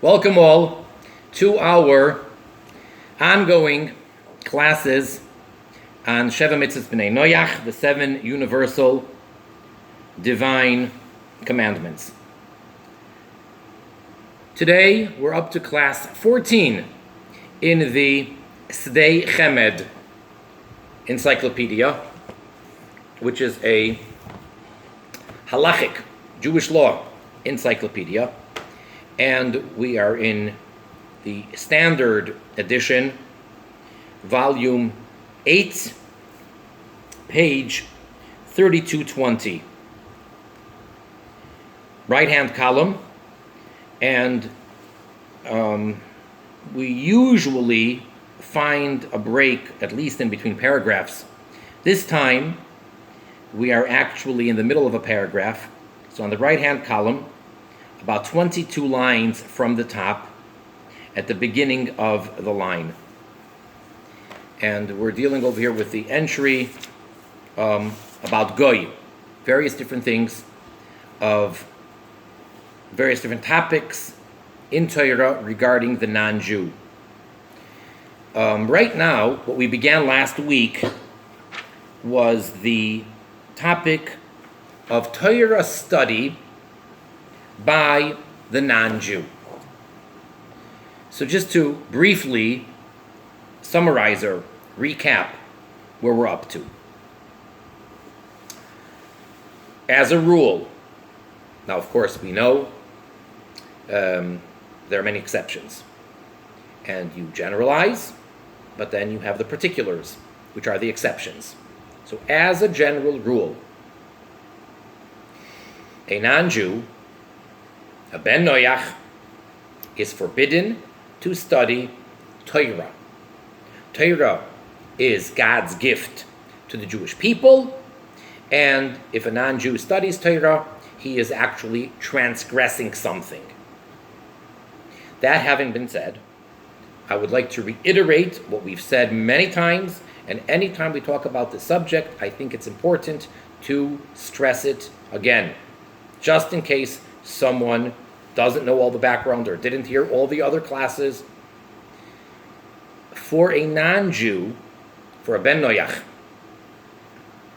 Welcome all to our ongoing classes on Sheva Mitzvahs B'nai Noach, the 7 universal divine commandments. Today we're up to class 14 in the S'dei Chemed encyclopedia, which is a halakhic Jewish law encyclopedia. And we are in the standard edition, volume 8, page 3220. Right-hand column, and we usually find a break, at least in between paragraphs. This time, we are actually in the middle of a paragraph. So on the right-hand column, about 22 lines from the top at the beginning of the line. And we're dealing over here with the entry about Goy, various different things of various different topics in Torah regarding the non-Jew. Right now, what we began last week was the topic of Torah study by the non-Jew. So just to briefly summarize or recap where we're up to. As a rule, now of course we know there are many exceptions, and you generalize, but then you have the particulars, which are the exceptions. So as a general rule, a non-Jew, a ben Noach, is forbidden to study Torah. Torah is God's gift to the Jewish people, and if a non-Jew studies Torah, he is actually transgressing something. That having been said, I would like to reiterate what we've said many times, and anytime we talk about this subject, I think it's important to stress it again, just in case someone doesn't know all the background or didn't hear all the other classes. For a non-Jew, for a ben Noach,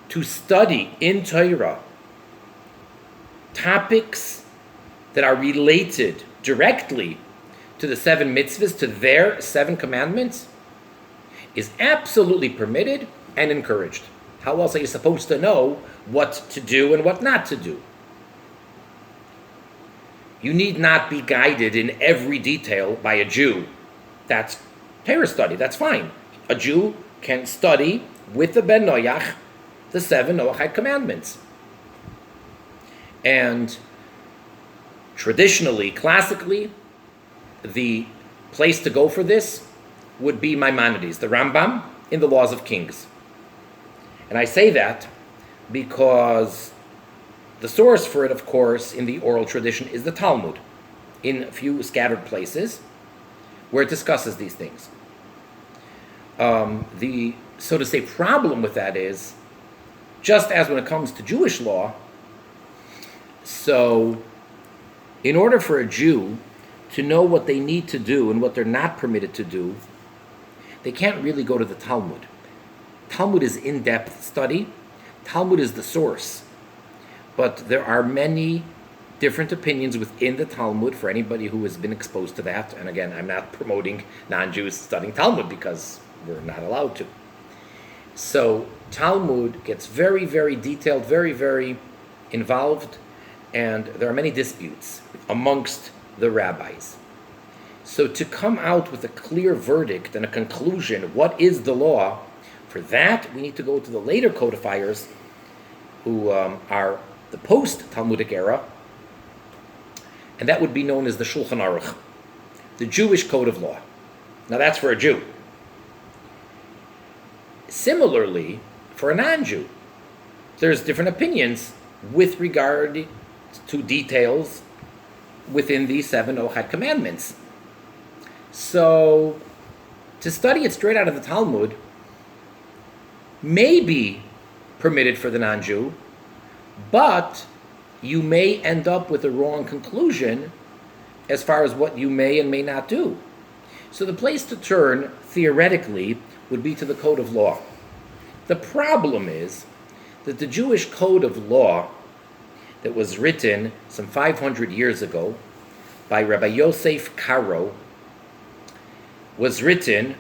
to study in Torah topics that are related directly to the 7 mitzvahs, to their 7 commandments, is absolutely permitted and encouraged. How else are you supposed to know what to do and what not to do? You need not be guided in every detail by a Jew. That's Torah study, that's fine. A Jew can study with the ben Noach the 7 Noachite commandments. And traditionally, classically, the place to go for this would be Maimonides, the Rambam, in the Laws of Kings. And I say that because the source for it, of course, in the oral tradition is the Talmud, in a few scattered places where it discusses these things. The, so to say, problem with that is, just as when it comes to Jewish law, so in order for a Jew to know what they need to do and what they're not permitted to do, they can't really go to the Talmud. Talmud is in-depth study. Talmud is the source. But there are many different opinions within the Talmud for anybody who has been exposed to that. And again, I'm not promoting non-Jews studying Talmud because we're not allowed to. So Talmud gets very, very detailed, very, very involved, and there are many disputes amongst the rabbis. So to come out with a clear verdict and a conclusion, what is the law, for that we need to go to the later codifiers who are the post-Talmudic era, and that would be known as the Shulchan Aruch, the Jewish code of law. Now that's for a Jew. Similarly, for a non-Jew, there's different opinions with regard to details within the 7 Noachite commandments. So, to study it straight out of the Talmud may be permitted for the non-Jew, but you may end up with a wrong conclusion as far as what you may and may not do. So the place to turn, theoretically, would be to the code of law. The problem is that the Jewish code of law that was written some 500 years ago by Rabbi Yosef Karo was written,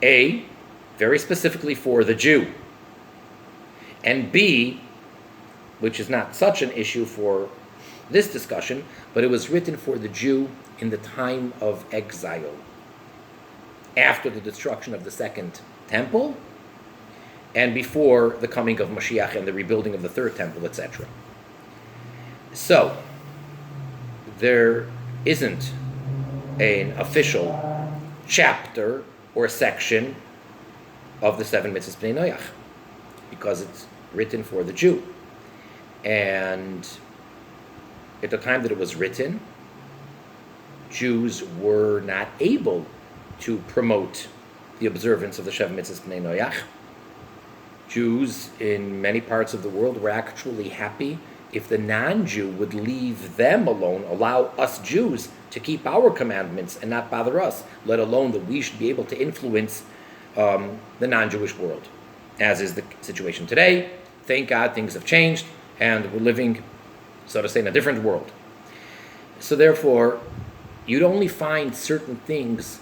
A, very specifically for the Jew, and B, which is not such an issue for this discussion, but it was written for the Jew in the time of exile, after the destruction of the second temple, and before the coming of Mashiach and the rebuilding of the third temple, etc. So, there isn't an official chapter or section of the seven mitzvahs Bnei Noach, because it's written for the Jew. And at the time that it was written, Jews were not able to promote the observance of the seven mitzvahs Bnei Noach. Jews in many parts of the world were actually happy if the non-Jew would leave them alone, allow us Jews to keep our commandments and not bother us, let alone that we should be able to influence the non-Jewish world, as is the situation today. Thank God things have changed, and we're living, so to say, in a different world. So therefore, you'd only find certain things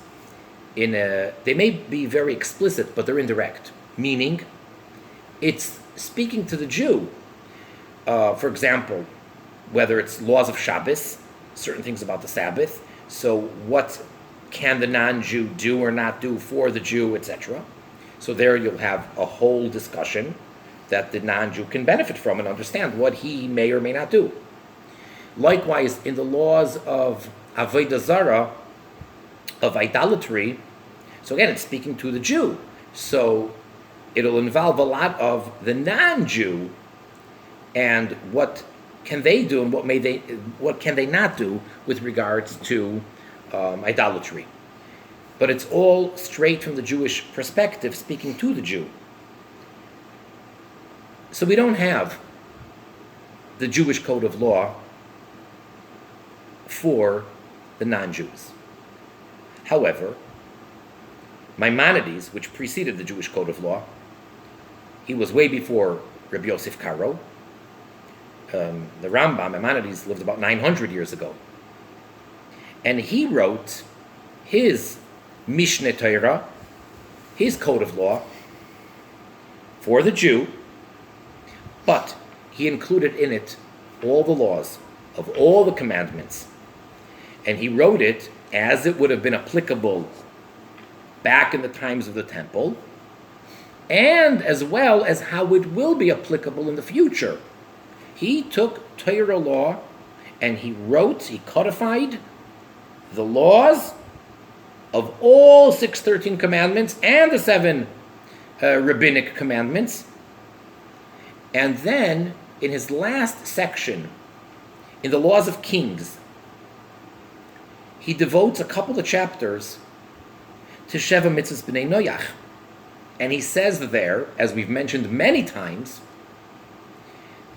they may be very explicit, but they're indirect, meaning it's speaking to the Jew. For example, whether it's laws of Shabbos, certain things about the Sabbath, so what can the non-Jew do or not do for the Jew, etc. So there you'll have a whole discussion that the non-Jew can benefit from and understand what he may or may not do. Likewise, in the laws of Avodah Zarah, of idolatry, so again, it's speaking to the Jew. So it'll involve a lot of the non-Jew and what can they do and what can they not do with regards to idolatry. But it's all straight from the Jewish perspective, speaking to the Jew. So we don't have the Jewish code of law for the non-Jews. However, Maimonides, which preceded the Jewish code of law, he was way before Rabbi Yosef Karo. The Rambam, Maimonides, lived about 900 years ago. And he wrote his Mishneh Torah, his code of law, for the Jew, but he included in it all the laws of all the commandments. And he wrote it as it would have been applicable back in the times of the temple, and as well as how it will be applicable in the future. He took Torah law and he codified the laws of all 613 commandments and the 7 rabbinic commandments. And then, in his last section, in the laws of kings, he devotes a couple of chapters to Sheva Mitzvahs B'nei Noach. And he says there, as we've mentioned many times,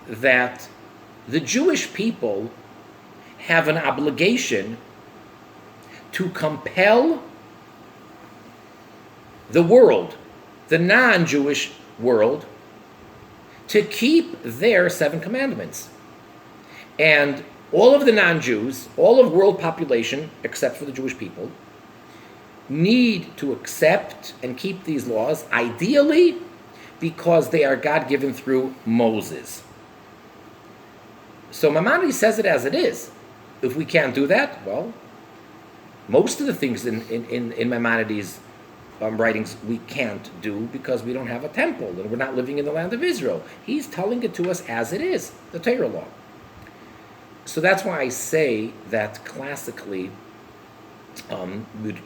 that the Jewish people have an obligation to compel the world, the non-Jewish world, to keep their 7 commandments. And all of the non-Jews, all of world population, except for the Jewish people, need to accept and keep these laws, ideally because they are God-given through Moses. So Maimonides says it as it is. If we can't do that, well, most of the things in Maimonides' writings we can't do because we don't have a temple and we're not living in the land of Israel. He's telling it to us as it is, the Torah law. So that's why I say that classically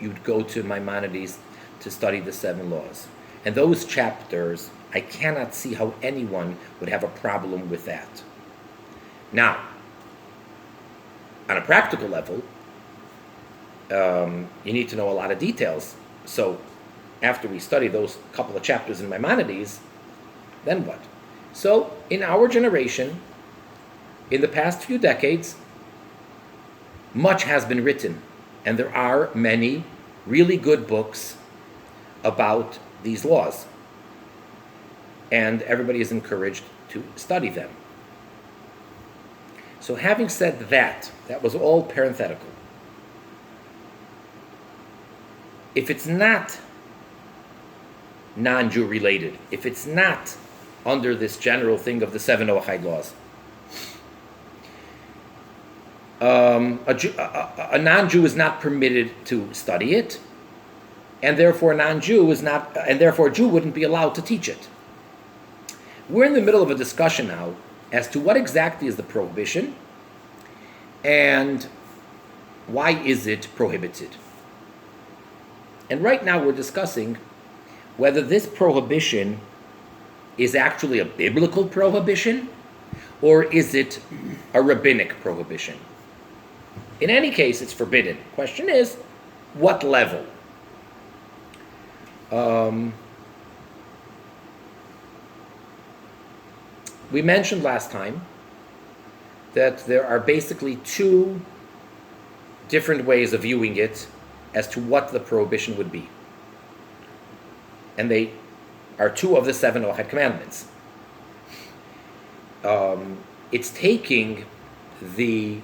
you'd go to Maimonides to study the 7 laws. And those chapters, I cannot see how anyone would have a problem with that. Now, on a practical level, you need to know a lot of details. So after we study those couple of chapters in Maimonides, then what? So in our generation, in the past few decades, much has been written, and there are many really good books about these laws. And everybody is encouraged to study them. So having said that, that was all parenthetical. If it's not non-Jew related, if it's not under this general thing of the 7 Noahide laws, a non-Jew is not permitted to study it, and therefore a Jew wouldn't be allowed to teach it. We're in the middle of a discussion now as to what exactly is the prohibition and why is it prohibited. And right now we're discussing whether this prohibition is actually a biblical prohibition or is it a rabbinic prohibition. In any case, it's forbidden. Question is, what level? We mentioned last time that there are basically two different ways of viewing it as to what the prohibition would be. And they are two of the 7 Noahide commandments. It's taking the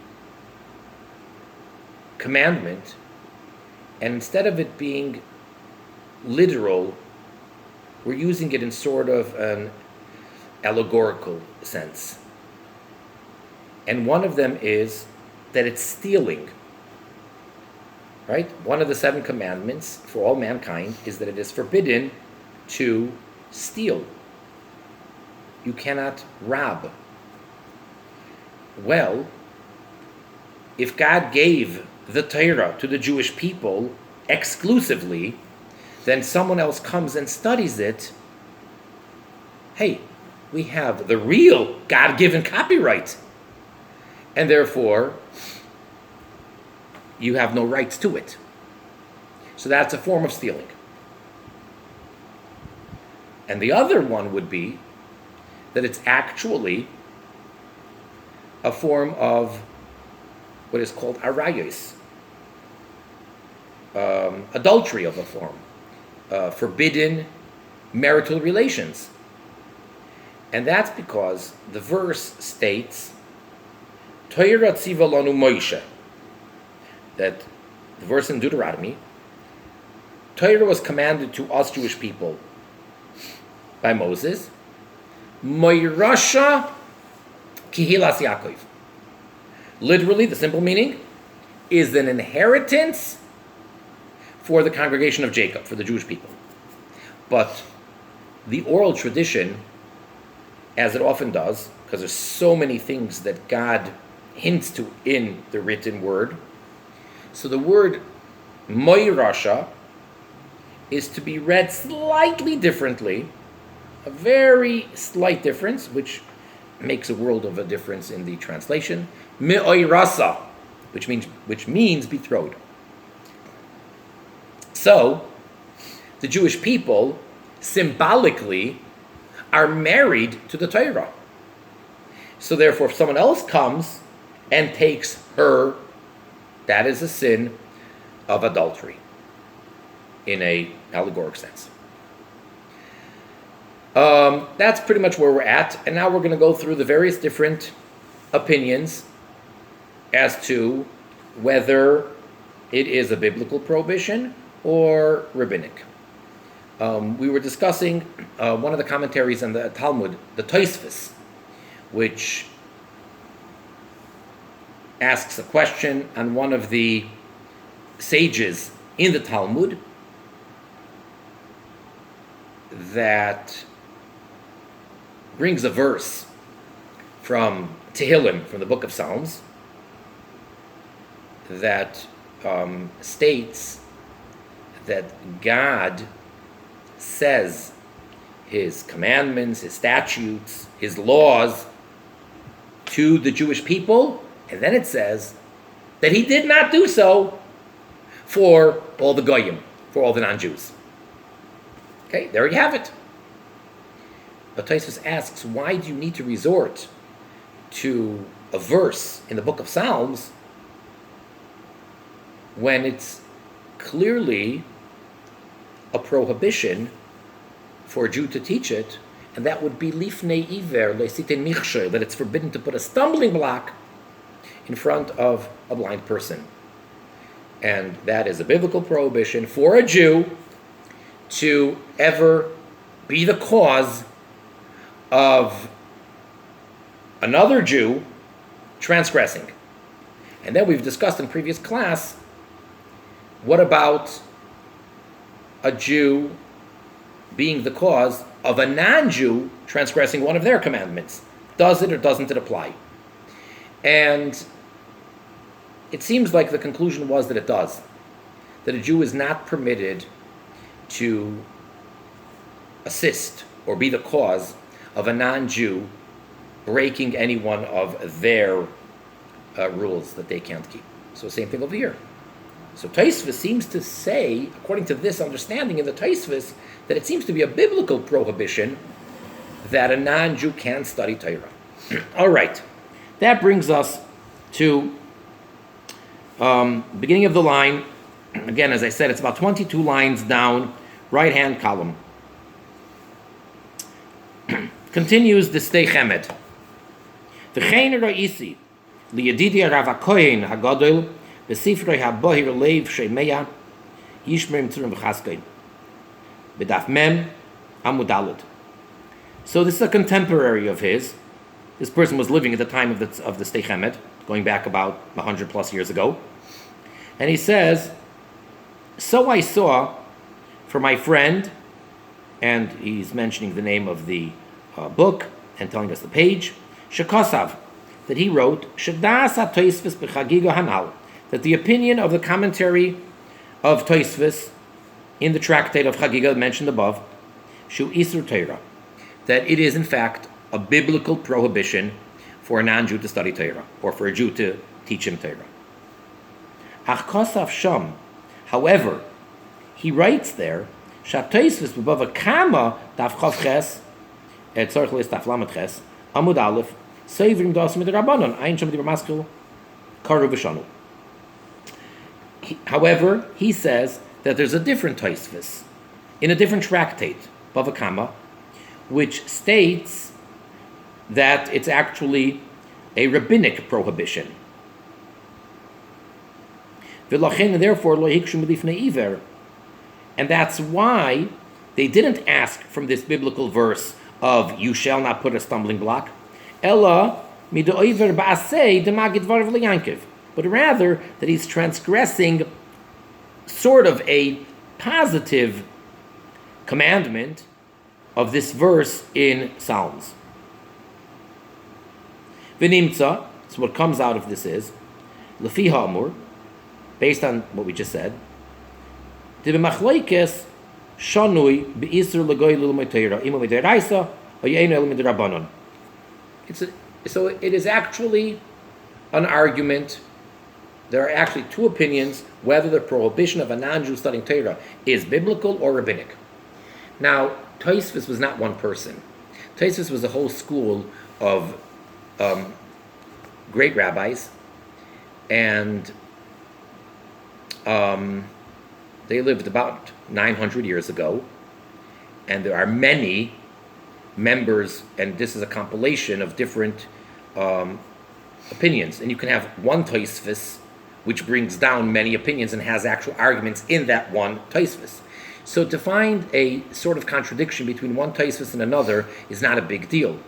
commandment and instead of it being literal, we're using it in sort of an allegorical sense. And one of them is that it's stealing. Right? One of the 7 commandments for all mankind is that it is forbidden to steal. You cannot rob. Well, if God gave the Torah to the Jewish people exclusively, then someone else comes and studies it. Hey, we have the real God-given copyright. And therefore, you have no rights to it. So that's a form of stealing. And the other one would be that it's actually a form of what is called arayos, adultery of a form, forbidden marital relations. And that's because the verse states, Torah tziva lanu Moshe, that the verse in Deuteronomy, Torah was commanded to us Jewish people by Moses, Moirasha Kihilas Yaakov. Literally, the simple meaning is an inheritance for the congregation of Jacob, for the Jewish people. But the oral tradition, as it often does, because there's so many things that God hints to in the written word, so the word Moirasha is to be read slightly differently, a very slight difference, which makes a world of a difference in the translation. Me'oirasa, which means betrothed. So, the Jewish people symbolically are married to the Torah. So therefore, if someone else comes and takes her, that is a sin of adultery in a allegoric sense. That's pretty much where we're at, and now we're going to go through the various different opinions as to whether it is a biblical prohibition or rabbinic. We were discussing one of the commentaries on the Talmud, the Tosfos, which asks a question on one of the sages in the Talmud that brings a verse from Tehillim, from the book of Psalms, that states that God says his commandments, his statutes, his laws to the Jewish people, and then it says that he did not do so for all the Goyim, for all the non-Jews. Okay, there you have it. But Tosfos asks, why do you need to resort to a verse in the book of Psalms when it's clearly a prohibition for a Jew to teach it, and that would be lifnei iver le'siten michshel, that it's forbidden to put a stumbling block in front of a blind person. And that is a biblical prohibition for a Jew to ever be the cause of another Jew transgressing. And then we've discussed in previous class, what about a Jew being the cause of a non-Jew transgressing one of their commandments? Does it or doesn't it apply? And it seems like the conclusion was that it does. That a Jew is not permitted to assist or be the cause of a non-Jew breaking any one of their rules that they can't keep. So same thing over here. So Tosfos seems to say, according to this understanding in the Tosfos, that it seems to be a biblical prohibition that a non-Jew can study Torah. All right. That brings us to beginning of the line. Again, as I said, it's about 22 lines down, right-hand column. Continues the S'dei Chemed. V'chein ro'isi liyedidi Rav HaKohen HaGadol v'sifroi HaBohir Leiv Shemeya Yishmer Mitzrim V'chaskei B'daf Mem Amud Daled. So this is a contemporary of his. This person was living at the time of the S'dei Chemed, going back about 100 plus years ago. And he says, so I saw for my friend, and he's mentioning the name of the book and telling us the page, Shekosav, that he wrote, Shedas HaTosfos B'Chagiga Hanal, that the opinion of the commentary of Tosfos in the tractate of Chagiga mentioned above, Shu Isur Torah, that it is in fact a biblical prohibition for a non-Jew to study Torah, or for a Jew to teach him Torah. Ach Kosav Sham, however, he writes there, Shatosfos B'Bava Kama Daf Chav Ches, Et Tzorch Lis Daf Lamed Ches, Amud Aleph, Seivrim Das Mit Rabbanon, Ein Shem Dibar Maskil, Karu V'Shanu. However, he says that there's a different Tosfos, in a different tractate, Bava Kama, which states that it's actually a rabbinic prohibition. Therefore, and that's why they didn't ask from this biblical verse of you shall not put a stumbling block, but rather that he's transgressing sort of a positive commandment of this verse in Psalms. V'nimtza, so what comes out of this is, Lefi ha'amur, based on what we just said, Dib'machloikes shanui be'isur l'goy l'ilmei Torah, imu mid'oraisa, or ye'enu el mid'rabbanon. So it is actually an argument. There are actually two opinions whether the prohibition of a non-Jew studying Torah is biblical or rabbinic. Now, Tosfos was not one person. Tosfos was a whole school of great rabbis, and they lived about 900 years ago, and there are many members, and this is a compilation of different opinions, and you can have one Tosfos which brings down many opinions and has actual arguments in that one Tosfos. So to find a sort of contradiction between one Tosfos and another is not a big deal.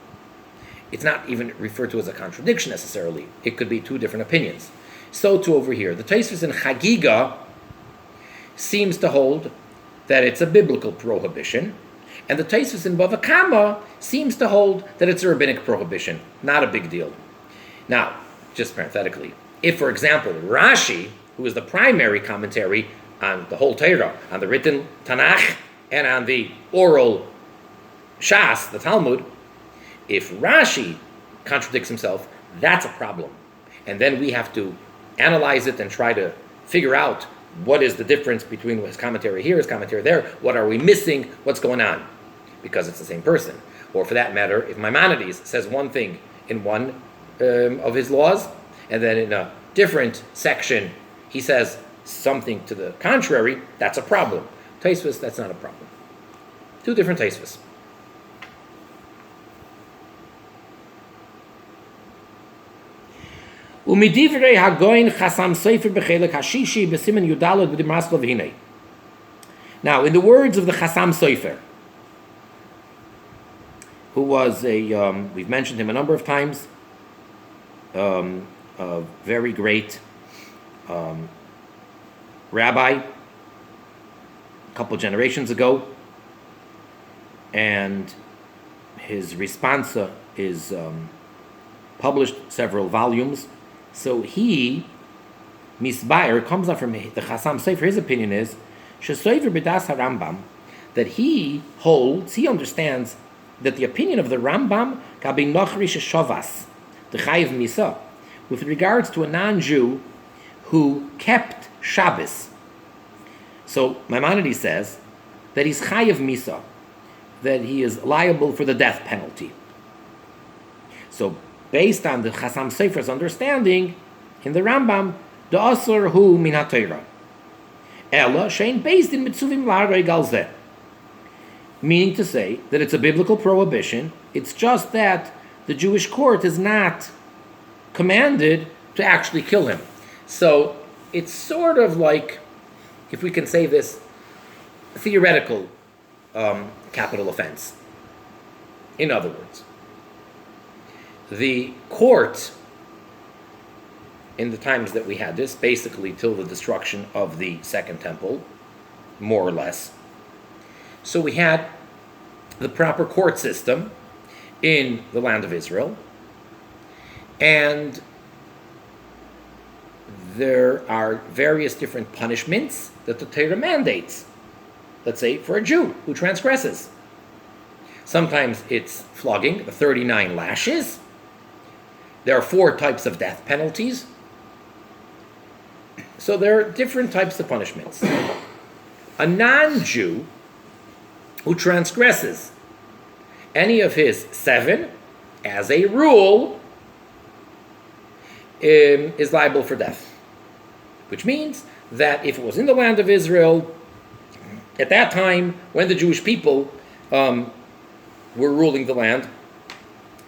It's not even referred to as a contradiction necessarily. It could be two different opinions. So too over here. The Tosfos in Chagiga seems to hold that it's a biblical prohibition, and the Tosfos in Bava Kama seems to hold that it's a rabbinic prohibition. Not a big deal. Now, just parenthetically, if, for example, Rashi, who is the primary commentary on the whole Torah, on the written Tanakh, and on the oral Shas, the Talmud, if Rashi contradicts himself, that's a problem. And then we have to analyze it and try to figure out what is the difference between his commentary here, his commentary there, what are we missing, what's going on, because it's the same person. Or for that matter, if Maimonides says one thing in one of his laws, and then in a different section he says something to the contrary, that's a problem. Tosfos, that's not a problem. Two different Tosfos. Umidivrei hagoyin chasam sefer b'chelek hashishi b'simen yudalot b'dimaslo v'hinei. Now, in the words of the Chasam Sofer, who was we've mentioned him a number of times, a very great rabbi, a couple generations ago, and his responsa is published several volumes. So he, Misbayer, comes up from the Chasam Sofer, his opinion is, that he holds, he understands that the opinion of the Rambam, the Chayiv Misa, with regards to a non-Jew who kept Shabbos. So Maimonides says that he's Chayiv Misa, that he is liable for the death penalty. So based on the Chasam Sofer's understanding, in the Rambam, the Asur hu min ha-Torah. Ella shein based in mitzuvim la'arei gal zeh. Meaning to say that it's a biblical prohibition, it's just that the Jewish court is not commanded to actually kill him. So it's sort of like, if we can say this, a theoretical capital offense. In other words, the court, in the times that we had this, basically till the destruction of the Second Temple, more or less. So we had the proper court system in the land of Israel, and there are various different punishments that the Torah mandates. Let's say for a Jew who transgresses. Sometimes it's flogging, the 39 lashes. There are 4 types of death penalties. So there are different types of punishments. A non-Jew who transgresses any of his 7, as a rule, is liable for death. Which means that if it was in the land of Israel, at that time, when the Jewish people were ruling the land,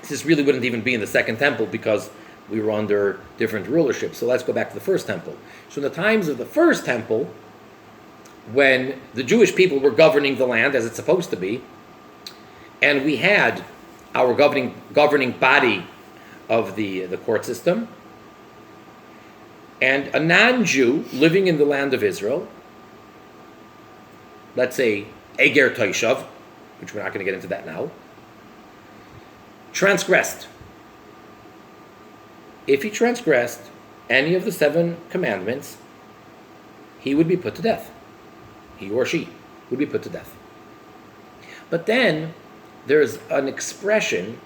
this really wouldn't even be in the Second Temple because we were under different rulership. So let's go back to the First Temple. So in the times of the First Temple, when the Jewish people were governing the land as it's supposed to be, and we had our governing body of the court system, and a non-Jew living in the land of Israel, let's say Eger Toishav, which we're not going to get into that now, transgressed. If he transgressed any of the 7 commandments, he would be put to death. He or she would be put to death. But then there's an expression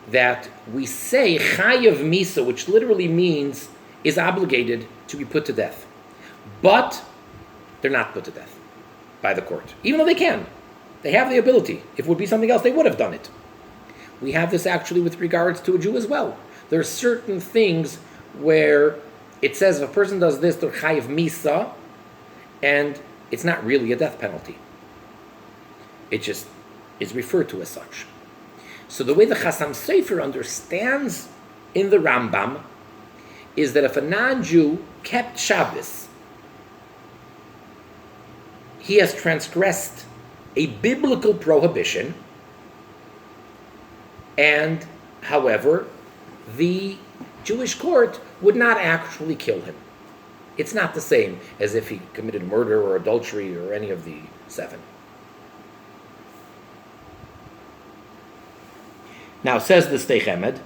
that we say, Chayav Misa, which literally means is obligated to be put to death. But they're not put to death by the court, even though they can. They have the ability. If it would be something else, they would have done it. We have this actually with regards to a Jew as well. There are certain things where it says if a person does this, they're Chayav Misa, and it's not really a death penalty. It just is referred to as such. So the way the Chasam Sofer understands in the Rambam is that if a non-Jew kept Shabbos, he has transgressed a biblical prohibition, and, however, the Jewish court would not actually kill him. It's not the same as if he committed murder or adultery or any of the 7. Now, says the S'dei Chemed,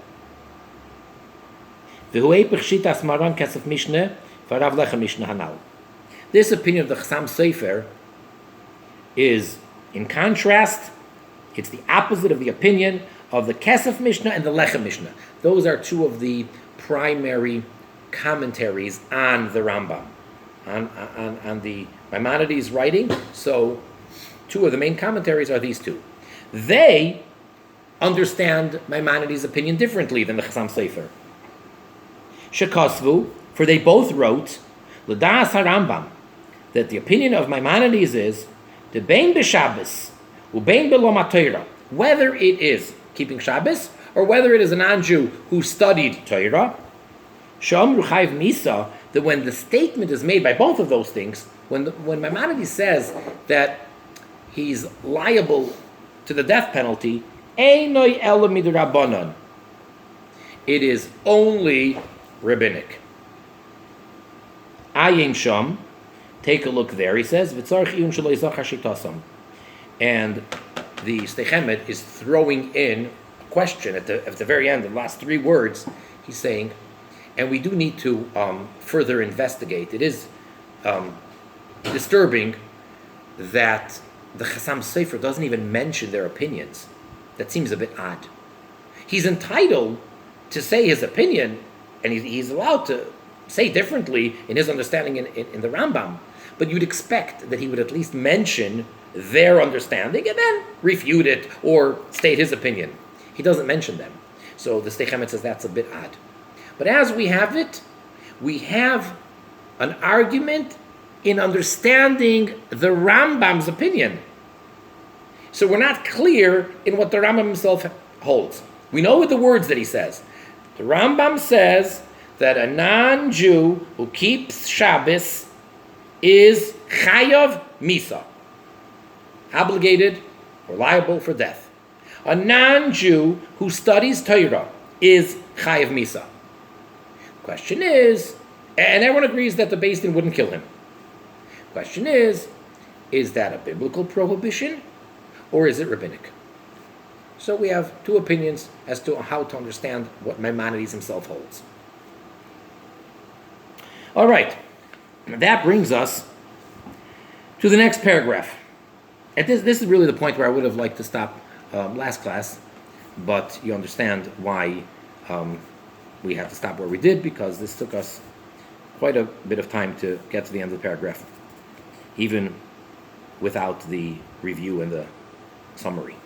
this opinion of the Chasam Sofer is in contrast, it's the opposite of the opinion of the Kesef Mishnah and the Lechem Mishnah. Those are 2 of the primary commentaries on the Rambam, on the Maimonides writing. So 2 of the main commentaries are these 2. They understand Maimonides' opinion differently than the Chasam Sofer. Shekasvu, for they both wrote, L'das HaRambam, that the opinion of Maimonides is the bein b'Shabbos ubein b'lo Torah, whether it is keeping Shabbos or whether it is a non-Jew who studied Torah, Sh'amru Chayv Misa, that when the statement is made by both of those things, when Maimonides says that he's liable to the death penalty, Einoi ela midrabanan, it is only rabbinic. Ayin sham, take a look there. He says, V'tzarich iyun shelo yizach hashitasam, and the S'dei Chemed is throwing in a question at the very end, the last three words. He's saying, and we do need to further investigate. It is disturbing that the Chassam Sofer doesn't even mention their opinions. That seems a bit odd. He's entitled to say his opinion, and he's allowed to say differently in his understanding in the Rambam, but you'd expect that he would at least mention their understanding and then refute it or state his opinion. He doesn't mention them. So the S'dei Chemed says that's a bit odd. But as we have it, we have an argument in understanding the Rambam's opinion. So we're not clear in what the Rambam himself holds. We know with the words that he says. The Rambam says that a non-Jew who keeps Shabbos is chayav misa, obligated or liable for death. A non-Jew who studies Torah is chayav misa. Question is, and everyone agrees that the Beis Din wouldn't kill him. Question is that a biblical prohibition or is it rabbinic? So we have two opinions as to how to understand what Maimonides himself holds. All right, that brings us to the next paragraph. And this is really the point where I would have liked to stop last class, but you understand why we have to stop where we did, because this took us quite a bit of time to get to the end of the paragraph, even without the review and the summary.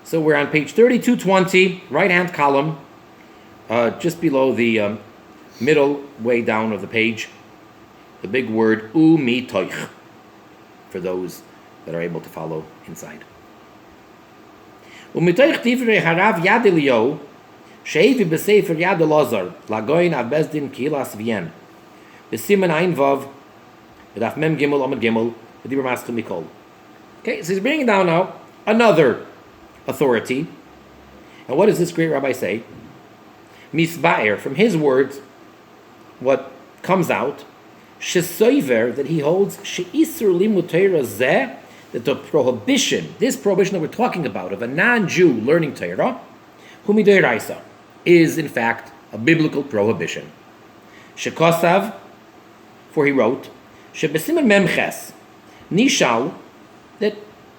So we're on page 3220, right-hand column, just below the middle way down of the page, the big word umitoich, for those that are able to follow inside. Umitoich divrei harav Yad Eliyahu, she'evi b'sefer Yad Elazar, lagoyin abezdin kilas vien, b'simen ein vav, b'daf mem gimel amad gimel, b'dibur maschil mikol. Okay, so he's bringing down now another authority. And what does this great rabbi say? Misba'er, from his words, what comes out, shesoiver, that he holds, she'isur limud Torah zeh, that the prohibition, this prohibition that we're talking about, of a non-Jew learning Torah, humidoraisa, is in fact a biblical prohibition. Shekosav, for he wrote, shebesiman memches, nishal, that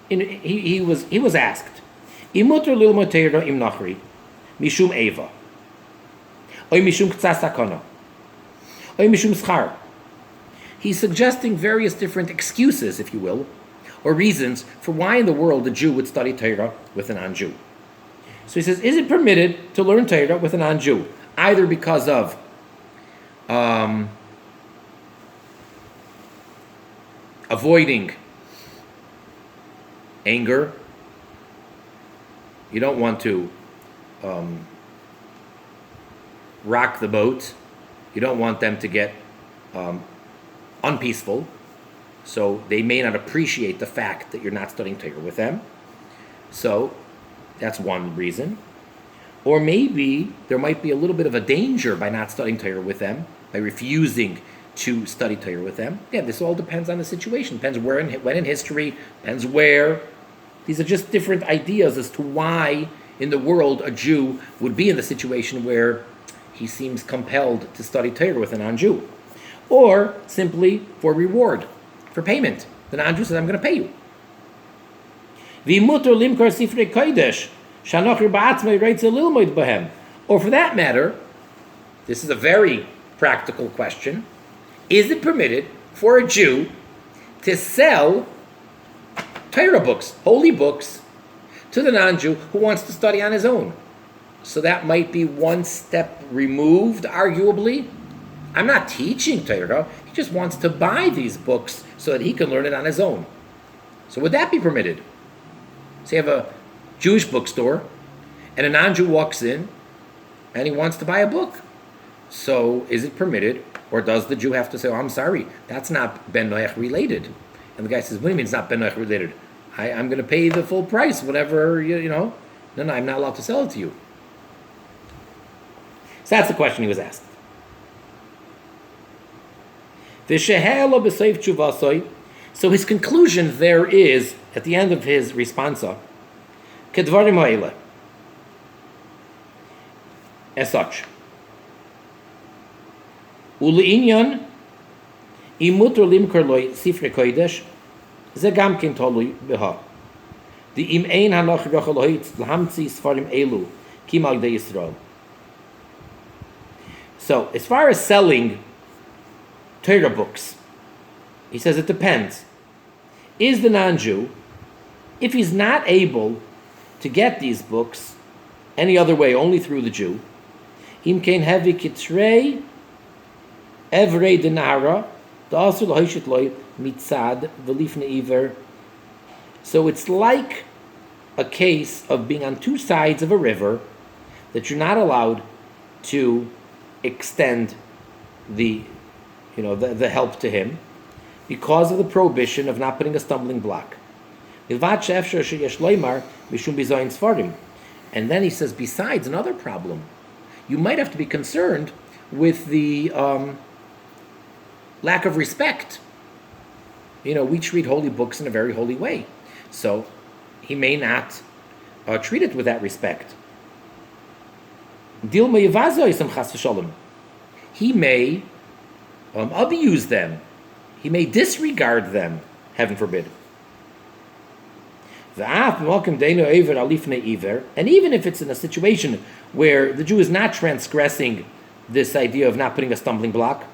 he was asked, imuter lilmod Torah im nachri, mishum eva, oy mishum ktsas sakana, oy mishum schar. He's suggesting various different excuses, if you will, or reasons for why in the world a Jew would study Torah with a non-Jew. So he says, is it permitted to learn Torah with a non-Jew? Either because of avoiding anger. You don't want to rock the boat. You don't want them to get unpeaceful. So they may not appreciate the fact that you're not studying Torah with them. So that's one reason. Or maybe there might be a little bit of a danger by not studying Torah with them, by refusing to study Torah with them. Again, this all depends on the situation. Depends where, when in history, depends where. These are just different ideas as to why in the world a Jew would be in the situation where he seems compelled to study Torah with a non-Jew. Or simply for reward, for payment. The non-Jew says, I'm going to pay you. Or for that matter, this is a very practical question, is it permitted for a Jew to sell Torah books, holy books, to the non-Jew who wants to study on his own? So that might be one step removed, arguably. I'm not teaching Torah. just wants to buy these books so that he can learn it on his own. So would that be permitted? So you have a Jewish bookstore, and a non-Jew walks in, and he wants to buy a book. So is it permitted, or does the Jew have to say, "Oh, I'm sorry, that's not Ben Noach related"? And the guy says, "What do you mean it's not Ben Noach related? I'm going to pay the full price, whatever, you know. No, I'm not allowed to sell it to you." So that's the question he was asked. So his conclusion there is, at the end of his responsa, as such. U'le'inyan imut limkor loy sifrei kodesh ze gam ken tolui beha. The im ein hanach rochaloit lahamtzi sfarim elu kimal de Yisrael. So, as far as selling Torah books, he says it depends. Is the non-Jew, if he's not able to get these books any other way, only through the Jew, im kein hevi kitrei evrei denara da'asur lahoishit loy mitzad v'lifnei iver. So it's like a case of being on two sides of a river that you're not allowed to extend the help to him because of the prohibition of not putting a stumbling block. And then he says, besides, another problem, you might have to be concerned with the lack of respect. We treat holy books in a very holy way, so he may not treat it with that respect. He may abuse them. He may disregard them, heaven forbid. And even if it's in a situation where the Jew is not transgressing this idea of not putting a stumbling block,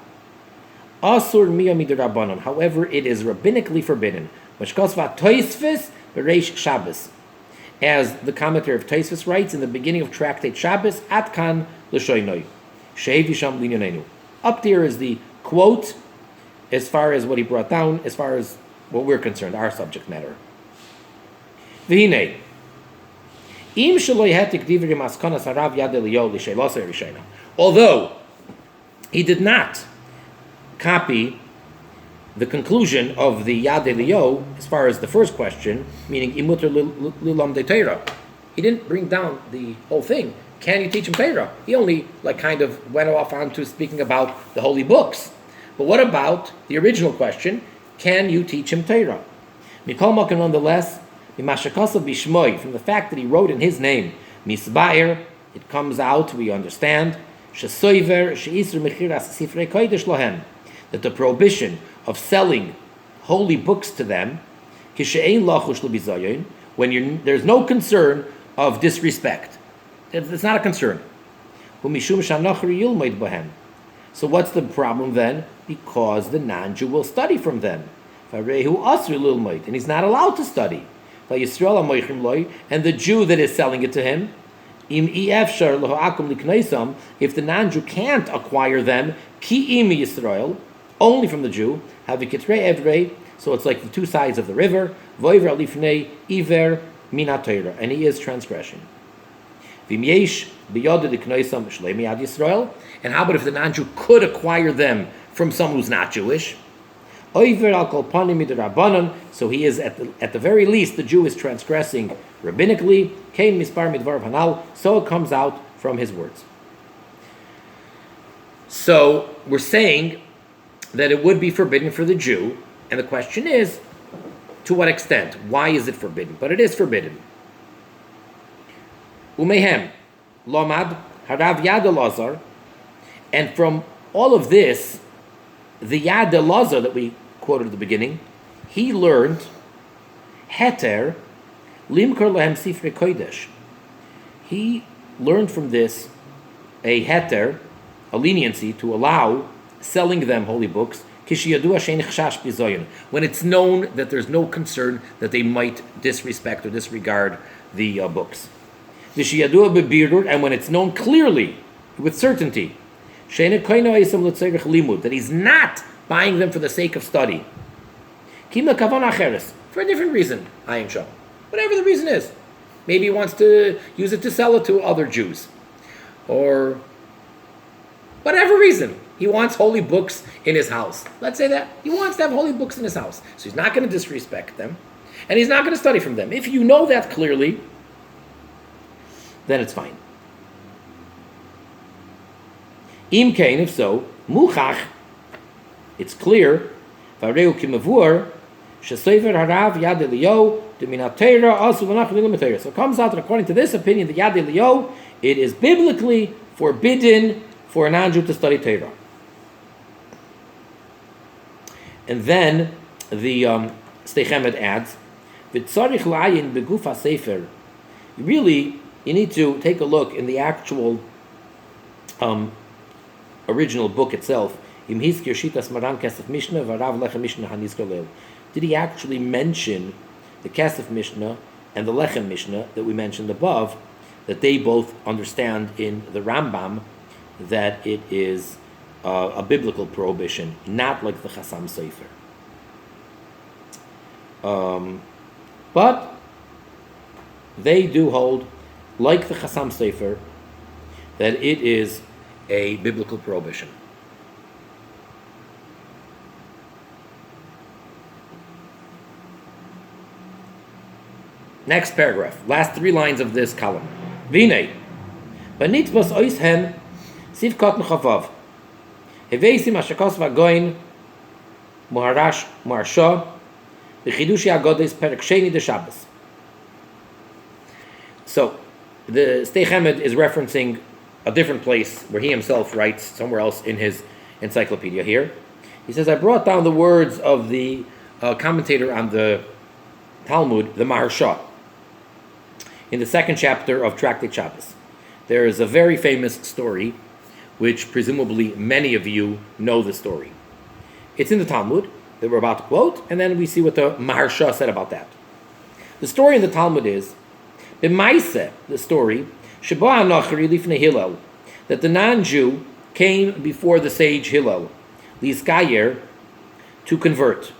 however, it is rabbinically forbidden. As the commentator of Tosfos writes in the beginning of tractate Shabbos, Atkan l'shoinoi, she'evisham linyanenu. Up there is the quote as far as what he brought down, as far as what we're concerned, our subject matter. V'hinei, im shelo yehetik divri maskonas harav yad Eliyahu l'sheilosei rishayna. Although he did not copy the conclusion of the Yad Eliyahu, as far as the first question, meaning imuter lilam de Torah, he didn't bring down the whole thing. Can you teach him Torah? He only kind of went off onto speaking about the holy books. But what about the original question? Can you teach him Torah? Mikol Malkin, nonetheless, from the fact that he wrote in his name, Misbair, it comes out, we understand, that the prohibition of selling holy books to them, when there's no concern of disrespect. It's not a concern. So what's the problem then? Because the non-Jew will study from them. And he's not allowed to study. And the Jew that is selling it to him, if the non-Jew can't acquire them, only from the Jew, so it's like the two sides of the river, and he is transgression. And how about if the non-Jew could acquire them from someone who's not Jewish? So he is, at the very least, the Jew is transgressing rabbinically, so it comes out from his words. So we're saying that it would be forbidden for the Jew, and the question is, to what extent? Why is it forbidden? But it is forbidden. Umehem, Lomad, Harav Yad Elazar, and from all of this, the Yad Elazar that we quoted at the beginning, he learned Heter Limkor Lahem Sifrei Kodesh. He learned from this a Heter, a leniency to allow selling them holy books, when it's known that there's no concern that they might disrespect or disregard the books. And when it's known clearly, with certainty, that he's not buying them for the sake of study. Kima kavan acheres, for a different reason, Hayim Shom. Whatever the reason is. Maybe he wants to use it to sell it to other Jews. Or whatever reason. He wants holy books in his house. Let's say that. He wants to have holy books in his house. So he's not going to disrespect them. And he's not going to study from them. If you know that clearly, then it's fine. Im kain, if so, muchach, it's clear, vareu kimavur, shesever harav yad Eliyahu, deminat Torah, also l'nach v'nilim Torah. So it comes out that according to this opinion, the yad Eliyahu, it is biblically forbidden for a non-Jew to study Torah. And then the S'dei Chemed adds, v'tzarich la'ayin beguf hasefer. Really, you need to take a look in the actual original book itself. Did he actually mention the Kesef Mishnah and the Lechem Mishnah that we mentioned above, that they both understand in the Rambam that it is a biblical prohibition, not like the Chasam Sofer. But they do hold, like the Chasam Sofer, that it is a biblical prohibition. Next paragraph, last 3 lines of this column. V'nei, b'nitbos oishen sivkot nechavav, heveisim ashakos v'goin muharash muharsha v'chidushi agodes perek sheni de Shabbos. So, the S'dei Chemed is referencing a different place where he himself writes somewhere else in his encyclopedia here. He says, I brought down the words of the commentator on the Talmud, the Maharsha, in the 2nd chapter of Tractate Shabbos. There is a very famous story, which presumably many of you know the story. It's in the Talmud that we're about to quote, and then we see what the Maharsha said about that. The story in the Talmud is, B'maise, the story, Sheba Nachri Lifnei Hillel, that the non-Jew came before the sage Hillel, Hezekiah, to convert.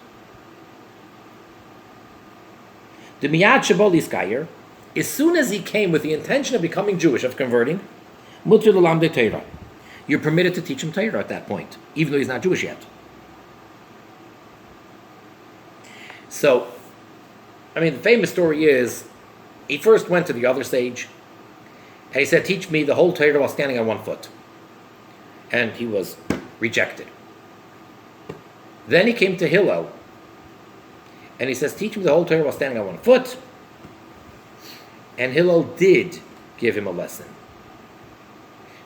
The Miyad Sheba Hezekiah, as soon as he came with the intention of becoming Jewish, of converting, Mutter L'Lamdei Torah, you're permitted to teach him Torah at that point, even though he's not Jewish yet. So, the famous story is, he first went to the other sage, and he said, teach me the whole Torah while standing on 1 foot. And he was rejected. Then he came to Hillel, and he says, teach me the whole Torah while standing on 1 foot. And Hillel did give him a lesson.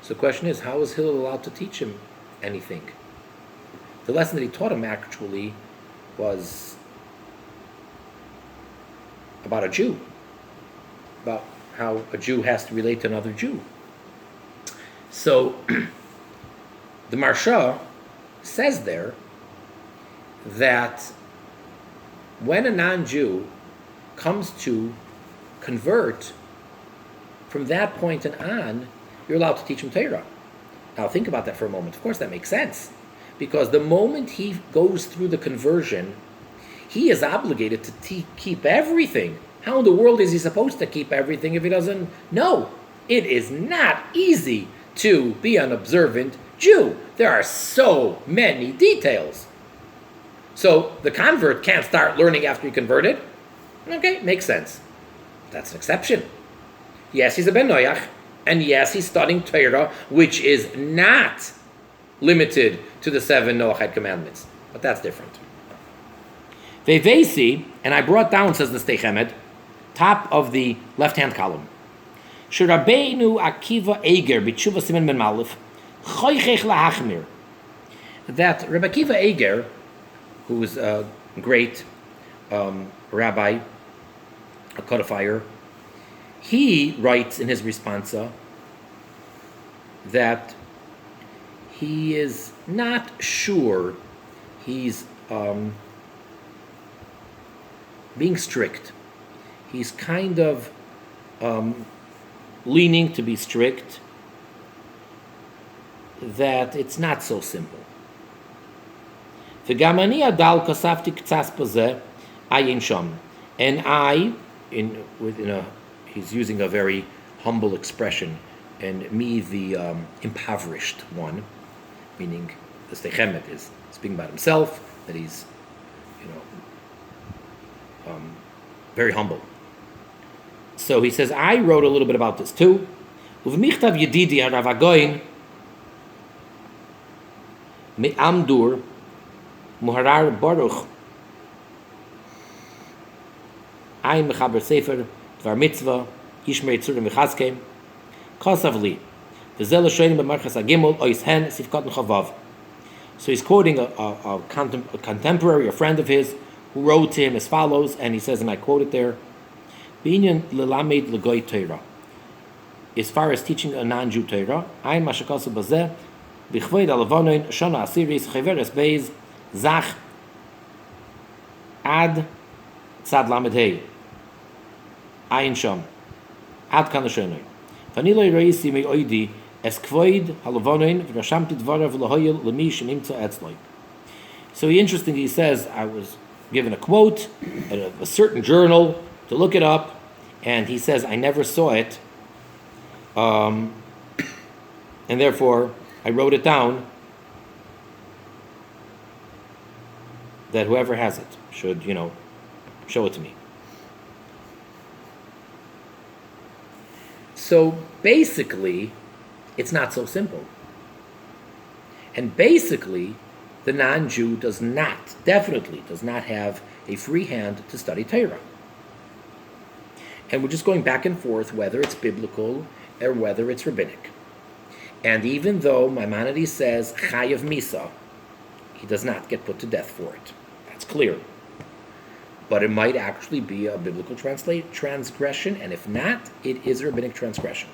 So the question is, how is Hillel allowed to teach him anything? The lesson that he taught him actually was about a Jew, about how a Jew has to relate to another Jew. So the Maharsha says there that when a non-Jew comes to convert, from that point and on, you're allowed to teach him Torah. Now think about that for a moment. Of course that makes sense, because the moment he goes through the conversion, he is obligated to keep everything. How in the world is he supposed to keep everything if he doesn't know? It is not easy to be an observant Jew. There are so many details. So the convert can't start learning after he converted. Okay, makes sense. That's an exception. Yes, he's a Ben Noach, and yes, he's studying Torah, which is not limited to the 7 Noachide commandments. But that's different. Vevesi, and I brought down, says the S'dei Chemed, top of the left-hand column. Sh'Rabbeinu Akiva Eiger b'tshuva siman ben malef choichech lahachmir. That Rabbi Akiva Eiger, who was a great rabbi, a codifier, he writes in his responsa that he is not sure he's being strict. He's kind of leaning to be strict, that it's not so simple. V'gamani adal kasafti k'tzas pozeh ayin sham. And I, he's using a very humble expression, and me, the impoverished one, meaning the S'dei Chemed is speaking about himself, that he's, very humble. So he says, I wrote a little bit about this too. Uv'michtav yedidi harav hagoyin me'amdur muharar baruch ein mechaber sefer dvar mitzvah yishmer yitzurim v'chazkeim kosav li v'zel l'shoynim b'marchas hagimel ois hen sifkat chavav. So he's quoting a contemporary, a friend of his, who wrote to him as follows, and he says, and I quote it there, B'inyan l'lamed l'goy Torah. As far as teaching a non-Jew Torah, ein mashakasu bazeh b'chvoid alavonin shana asiris cheveres beis zach ad tzad lamed hei ein sham ad kan l'shenoi vanilo reisi me oidi es kvoid halavonin v'rashamti dvarav l'hoyel l'mi shenimtza etzloi. So interestingly, he says, I was given a quote at a certain journal to look it up, and he says, I never saw it, and therefore I wrote it down that whoever has it should, show it to me. So basically, it's not so simple. And basically, the non-Jew definitely does not have a free hand to study Torah. And we're just going back and forth whether it's biblical or whether it's rabbinic. And even though Maimonides says chayav misa, he does not get put to death for it. That's clear. But it might actually be a biblical transgression, and if not, it is a rabbinic transgression.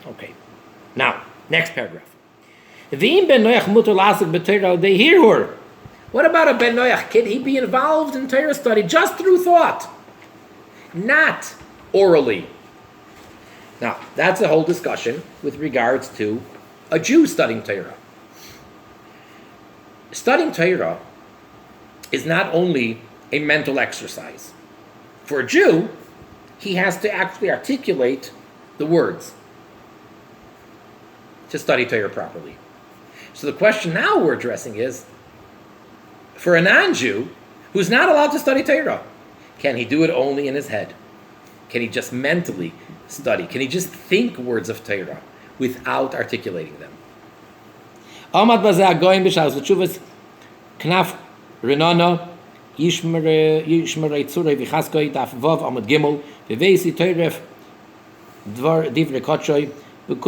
Okay. Now, next paragraph. What about a Ben Noach? Can he be involved in Torah study just through thought? Not orally. Now, that's a whole discussion with regards to a Jew studying Torah. Studying Torah is not only a mental exercise. For a Jew, he has to actually articulate the words to study Torah properly. So the question now we're addressing is, for a non-Jew who's not allowed to study Torah, can he do it only in his head? Can he just mentally study? Can he just think words of Torah without articulating them? Amad bazeh goyim b'shas v'tshuvas knaf renana yishmer yitzurei v'chaskoi daf vav amad gimel v'veisi Torah dvar divrei kotshoy. Okay,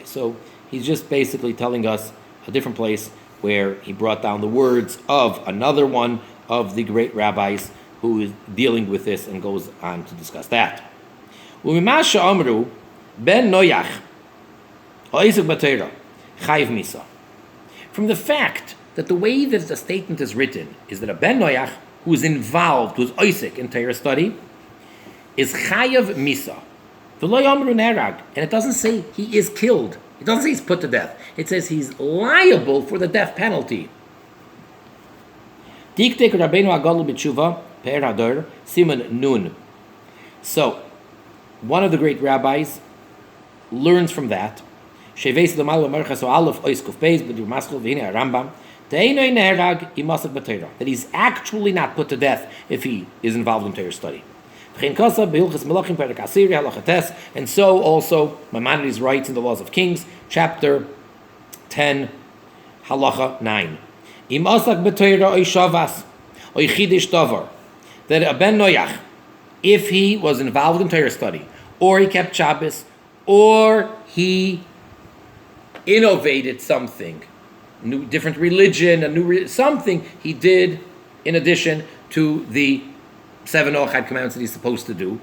so he's just basically telling us a different place where he brought down the words of another one of the great rabbis who is dealing with this and goes on to discuss that. Ben Noach, from the fact that the way that the statement is written is that a Ben Noach who is involved, who's oisik in Torah study, is chayav misa. And it doesn't say he is killed. It doesn't say he's put to death. It says he's liable for the death penalty. So, one of the great rabbis learns from that. That he's actually not put to death if he is involved in Torah study. And so also Maimonides writes in the Laws of Kings, chapter 10, halakha 9. That a Ben Noach, if he was involved in Torah study, or he kept Shabbos, or he innovated something, new, different religion, something he did in addition to the 7 Ochad commandments that he's supposed to do.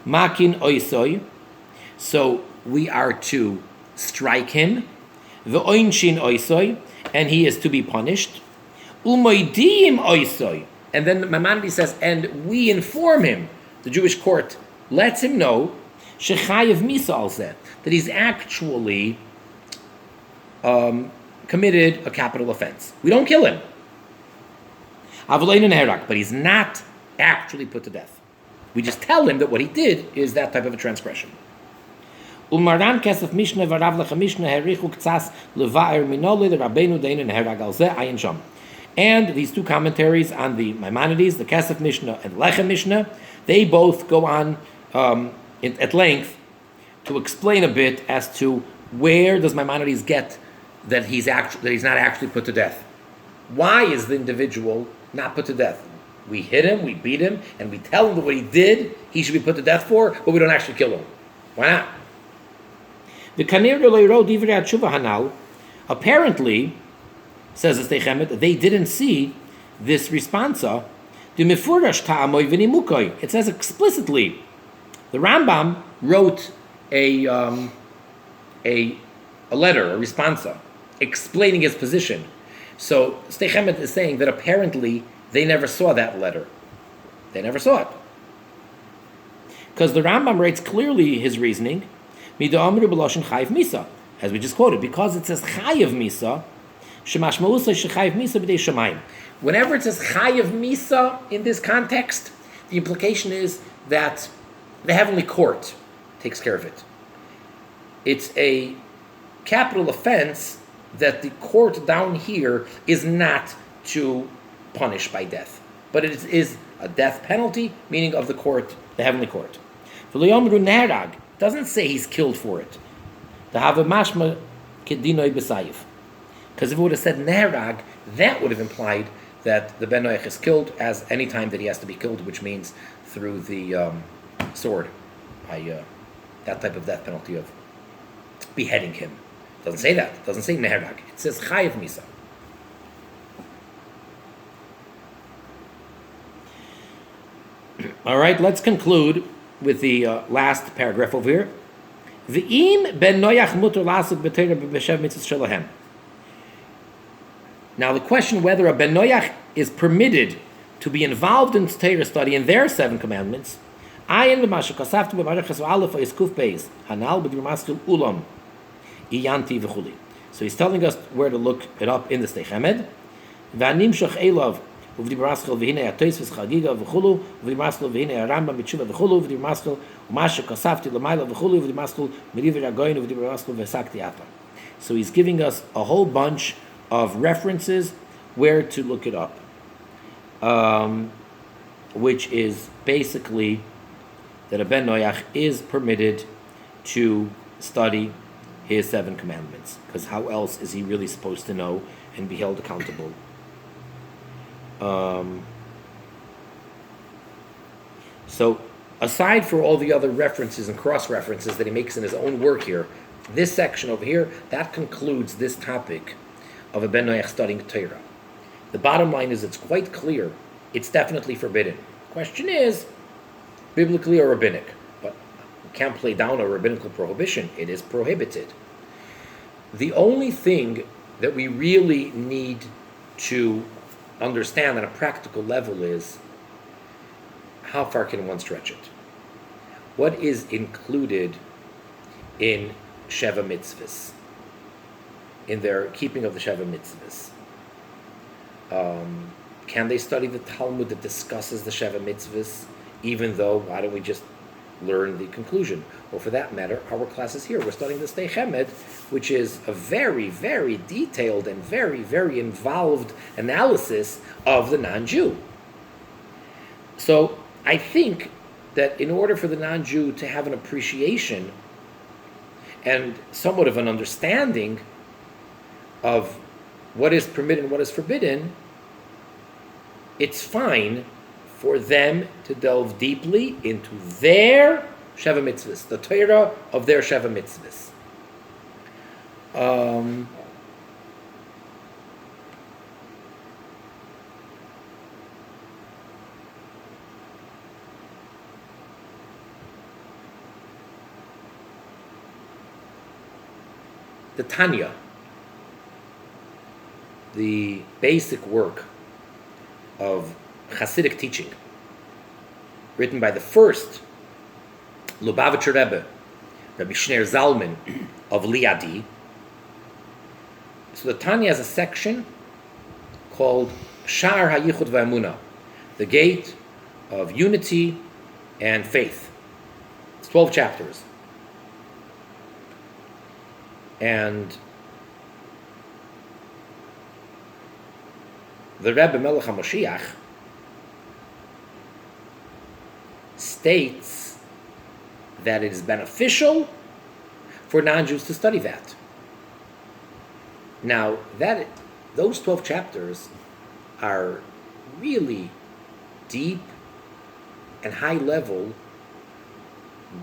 Makin oisoy, so we are to strike him. V'oinshin oisoy, and he is to be punished. Umoidim oisoy, and then Maimonides says, and we inform him, the Jewish court lets him know, shechayev misa al zeh, that he's actually committed a capital offense. We don't kill him. But he's not actually put to death. We just tell him that what he did is that type of a transgression. And these two commentaries on the Maimonides, the Kesef Mishnah and Lechem Mishnah, they both go on at length to explain a bit as to where does Maimonides get that he's not actually put to death. Why is the individual not put to death? We hit him, we beat him, and we tell him that what he did, he should be put to death for, but we don't actually kill him. Why not? Apparently, says the S'dei Chemed, they didn't see this responsa. It says explicitly, the Rambam wrote a letter, a responsa, explaining his position. So S'dei Chemed is saying that apparently they never saw that letter. They never saw it. Because the Rambam writes clearly his reasoning, as we just quoted, because it says chayiv misa, whenever it says chayiv misa in this context, the implication is that the heavenly court takes care of it. It's a capital offense that the court down here is not to punish by death, but it is a death penalty, meaning of the court, the heavenly court. Doesn't say he's killed for it. Because if it would have said neherag, that would have implied that the ben noach is killed as any time that he has to be killed, which means through the sword, by that type of death penalty of beheading him. Doesn't say that. Doesn't say neherag. It says chayiv misa. All right, let's conclude with the last paragraph over here. V'im ben noach mutar lasuk b'teira b'shev mitzvos shelahem. Now the question whether a ben noach is permitted to be involved in Torah study in their 7 commandments, ayin l'mashu kasaftu b'marachas v'alef ha'yiskuf beis hanal b'dir maskil ulam iyanti v'chuli. So he's telling us where to look it up in the S'dei Chemed. V'anim shoch elav uvdi b'raskil v'hinei atois v'chagiga v'chulu uvdi b'raskil v'hinei aramba b'tshuva v'chulu uvdi b'raskil u'mashu kasafti l'mayla v'chulu uvdi b'raskil meriver agoyin uvdi b'raskil v'sakti apa. So he's giving us a whole bunch of references where to look it up, which is basically that a ben noach is permitted to study his 7 commandments, because how else is he really supposed to know and be held accountable? So aside for all the other references and cross-references that he makes in his own work here, this section over here, that concludes this topic of a ben noach studying Torah. The bottom line is it's quite clear. It's definitely forbidden. Question is, biblically or rabbinic? But you can't play down a rabbinical prohibition. It is prohibited. The only thing that we really need to understand on a practical level is how far can one stretch it? What is included in Sheva mitzvahs, in their keeping of the Sheva mitzvahs? Can they study the Talmud that discusses the Sheva mitzvahs, even though, why don't we just learn the conclusion? Or for that matter, our classes here, we're studying the S'dei Chemed, which is a very, very detailed and very, very involved analysis of the non-Jew. So I think that in order for the non-Jew to have an appreciation and somewhat of an understanding of what is permitted and what is forbidden, it's fine for them to delve deeply into their Sheva mitzvahs, the Torah of their Sheva mitzvahs. The Tanya, the basic work of Hasidic teaching, written by the first Lubavitcher Rebbe, Rabbi Shneir Zalman of Liadi, So the Tanya has a section called Sha'ar HaYichud VaEmunah, the gate of unity and faith. It's 12 chapters. And the Rebbe Melech HaMoshiach states that it is beneficial for non-Jews to study that. Now, those 12 chapters are really deep and high-level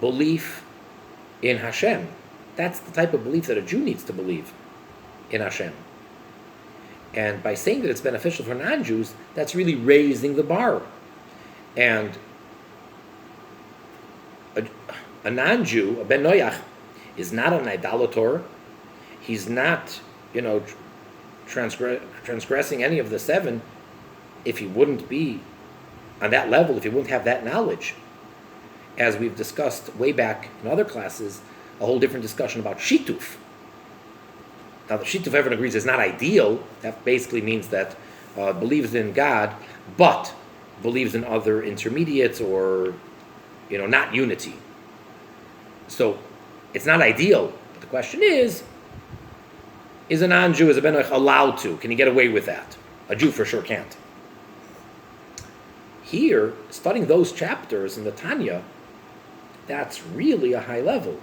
belief in Hashem. That's the type of belief that a Jew needs to believe in Hashem. And by saying that it's beneficial for non-Jews, that's really raising the bar. And a non-Jew, a Ben Noach, is not an idolator. He's not, transgressing any of the 7 if he wouldn't be on that level, if he wouldn't have that knowledge. As we've discussed way back in other classes, a whole different discussion about shituf. Now, the shituf, everyone agrees, is not ideal. That basically means that believes in God, but believes in other intermediates or, not unity. So, it's not ideal. But the question is a non-Jew, is a Ben Noach allowed to? Can he get away with that? A Jew for sure can't. Here, studying those chapters in the Tanya, that's really a high level.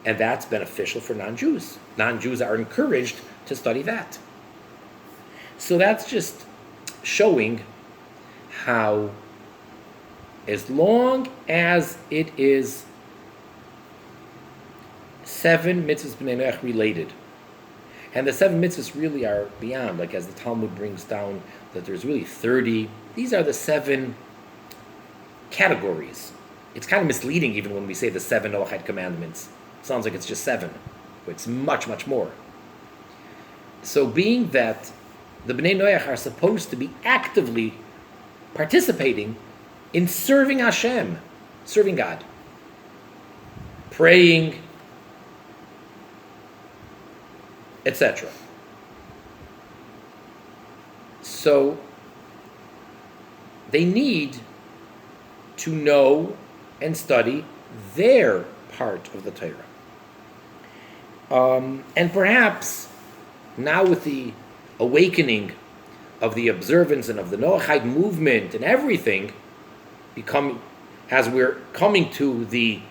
And that's beneficial for non-Jews. Non-Jews are encouraged to study that. So that's just showing how, as long as it is 7 mitzvahs b'nei Noach related, and the 7 mitzvahs really are beyond, like as the Talmud brings down that there's really 30. These are the 7 categories. It's kind of misleading even when we say the 7 Noachide commandments. It sounds like it's just 7, but it's much, much more. So being that the Bnei Noach are supposed to be actively participating in serving Hashem, serving God, praying, etc. So they need to know and study their part of the Torah. And perhaps now with the awakening of the observance and of the Noachide movement and everything, as we're coming to the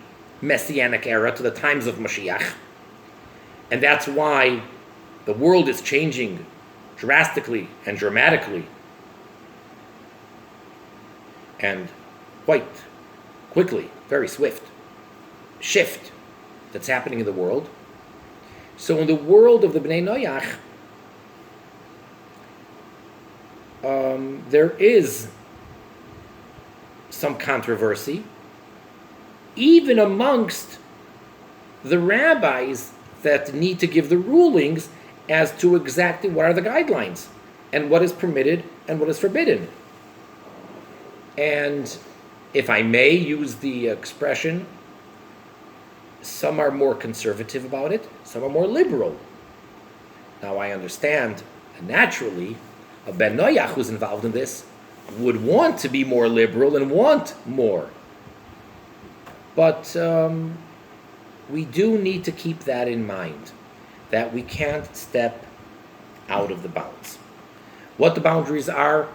Messianic era, to the times of Mashiach, and that's why the world is changing drastically and dramatically and quite quickly, very swift shift that's happening in the world. So in the world of the Bnei Noach, there is some controversy, even amongst the rabbis that need to give the rulings as to exactly what are the guidelines and what is permitted and what is forbidden. And if I may use the expression, some are more conservative about it, some are more liberal. Now I understand, naturally, a Ben Noach who's involved in this would want to be more liberal and want more. But we do need to keep that in mind, that we can't step out of the bounds. What the boundaries are,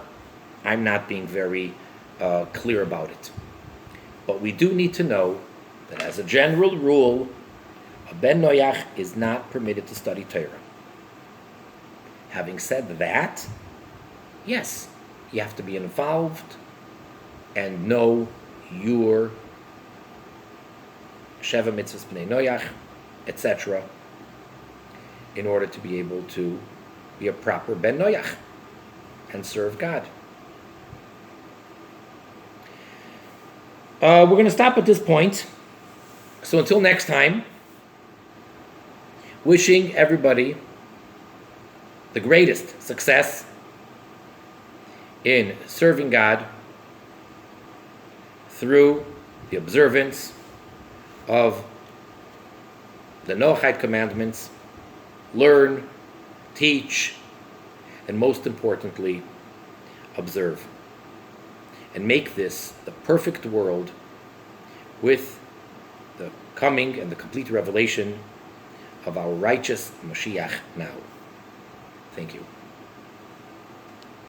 I'm not being very clear about it. But we do need to know that as a general rule, a Ben Noach is not permitted to study Torah. Having said that, yes, you have to be involved and know your Sheva Mitzvahs B'nei Noach, etc., in order to be able to be a proper Ben Noach and serve God. We're going to stop at this point. So until next time, wishing everybody the greatest success in serving God through the observance of the Noachide commandments. Learn teach, and most importantly, observe. And make this the perfect world with the coming and the complete revelation of our righteous Mashiach now. Thank you.